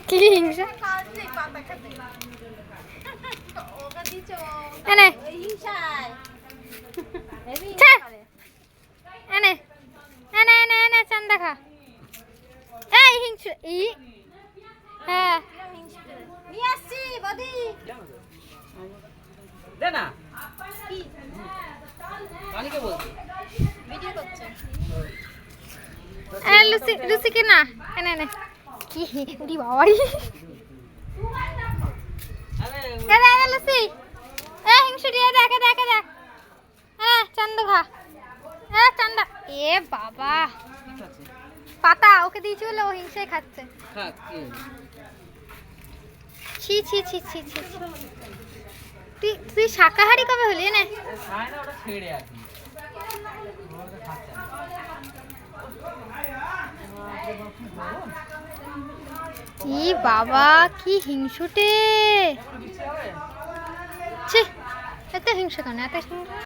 কি হিংসা এনে এনে এনে এনে এনে চান দেখা এই হিংসা ই হ্যাঁ নিয়ে আসছি বদি দে না কি কালকে বলছি ভিডিও করছে এ লুসি লুসি কি না এনে এনে কি উড়ি বাবাই আরে এনে এনে লুসি এ হিংসা দিয়ে দেখে দেখে দেখ হ্যাঁ চান্দু খা হ্যাঁ চান্দা এ বাবা পাতা ওকে দিয়েছি বলে ও হিংসায় খাচ্ছে থাক কি ছি ছি ছি ছি ছি তুই তুই শাকাহারি কবে হলি না খায় না ওটা ছেড়ে আর কি ওটা খাচ্ছে না ই বাবা কি হিংসুটে ছি এত হিংসা কেন এত হিংসা